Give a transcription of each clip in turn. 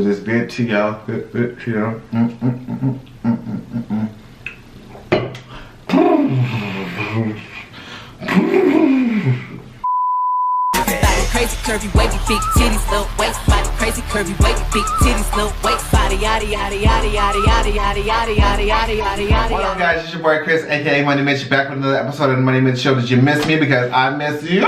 do this bit to y'all. Crazy curvy wavy big titties, little waist body. Crazy curvy wavy big titties, little waist body. Yada yada yada yada yada yada yada yada yada yada yada. What up, guys? It's your boy Chris, aka Money Mitch, back with another episode of the Money Mitch Show. Did you miss me? Because I miss you.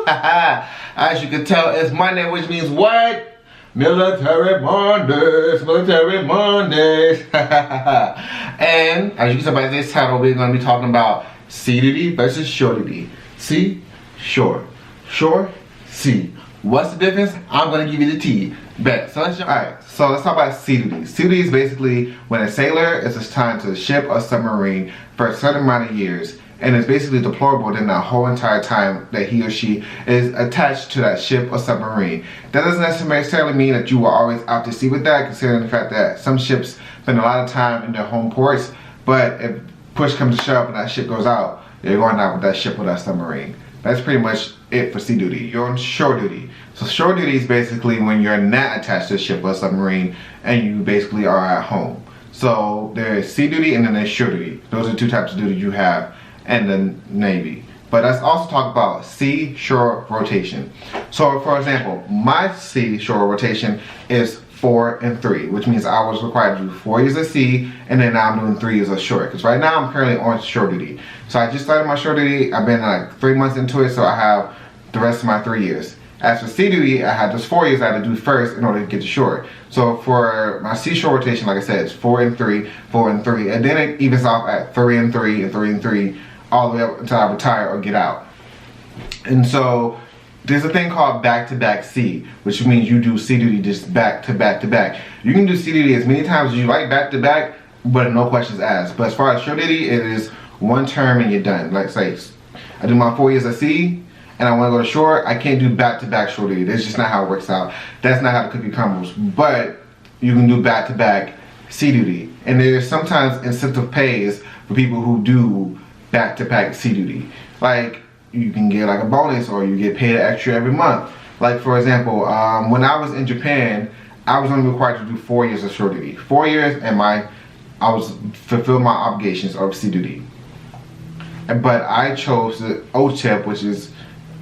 As you can tell, it's Monday, which means what? Military Mondays, Military Mondays. And as you can tell by this title, we're going to be talking about C-Duty versus Shore-Duty. C, shore. Shore, C. What's the difference? I'm going to give you the T. Bet. So let's talk about C-Duty. C-Duty is basically when a sailor is assigned to a ship or submarine for a certain amount of years, and it's basically deployable during the whole entire time that he or she is attached to that ship or submarine. That doesn't necessarily mean that you are always out to sea with that, considering the fact that some ships spend a lot of time in their home ports, but if push comes to shove and that ship goes out, you're going out with that ship or that submarine. That's pretty much it for sea duty. You're on shore duty. So shore duty is basically when you're not attached to a ship or a submarine and you basically are at home. So there's sea duty and then there's shore duty. Those are two types of duty you have in the Navy. But let's also talk about sea shore rotation. So for example, my sea shore rotation is 4 and 3, which means I was required to do 4 years of sea, and then now I'm doing 3 years of shore. Because right now I'm currently on shore duty. So I just started my shore duty. I've been like 3 months into it, so I have the rest of my 3 years. As for sea duty, I had those 4 years I had to do first in order to get to shore. So for my sea shore rotation, like I said, it's 4 and 3, 4 and 3, and then it evens off at 3 and 3 and 3 and 3, all the way up until I retire or get out. And so there's a thing called back-to-back sea, which means you do sea duty just back to back to back. You can do sea duty as many times as you like back-to-back, but no questions asked. But as far as shore duty, it is one term and you're done. Like say, I do my 4 years of sea, and I want to go to shore, I can't do back-to-back shore duty. That's just not how it works out. That's not how the cookie crumbles. But you can do back-to-back sea duty. And there's sometimes incentive pays for people who do back-to-back sea duty. Like, you can get like a bonus or you get paid extra every month. Like for example, when I was in Japan, I was only required to do 4 years of shore duty. 4 years and I was fulfilled my obligations of sea duty. But I chose the OTIP, which is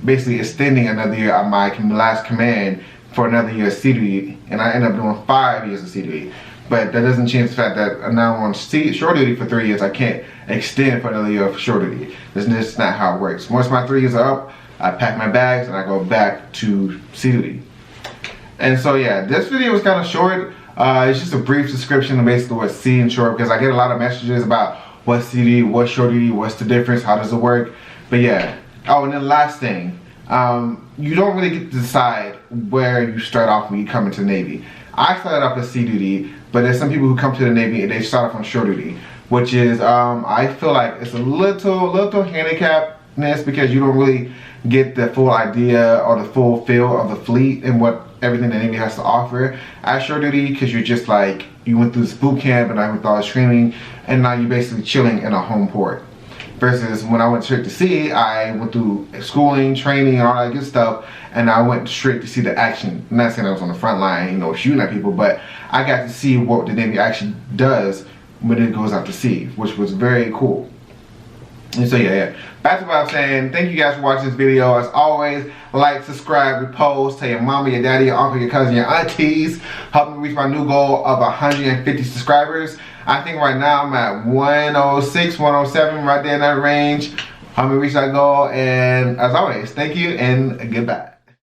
basically extending another year of my last command for another year of sea duty, and I ended up doing 5 years of sea duty. But that doesn't change the fact that now I'm on shore duty for 3 years. I can't extend for another year of shore duty. That's just not how it works. Once my 3 years are up, I pack my bags and I go back to sea duty. And so yeah, this video was kind of short. It's just a brief description of basically what sea and shore, because I get a lot of messages about what's sea duty, what's shore duty, what's the difference, how does it work. But yeah. Oh, and then last thing, you don't really get to decide where you start off when you come into the Navy. I started off as sea duty, but there's some people who come to the Navy and they start off on shore duty, which is, I feel like it's a little handicapness, because you don't really get the full idea or the full feel of the fleet and what everything the Navy has to offer at shore duty, because you're just like, you went through this boot camp and I went through all this training, and now you're basically chilling in a home port. Versus when I went straight to sea, I went through schooling, training, and all that good stuff, and I went straight to see the action. I'm not saying I was on the front line, you know, shooting at people, but I got to see what the Navy actually does when it goes out to sea, which was very cool. And so yeah, back to what I was saying. Thank you guys for watching this video. As always, like, subscribe, repost, tell your mama, your daddy, your uncle, your cousin, your aunties. Help me reach my new goal of 150 subscribers. I think right now I'm at 106, 107, right there in that range. Help me reach that goal, and as always, thank you and goodbye.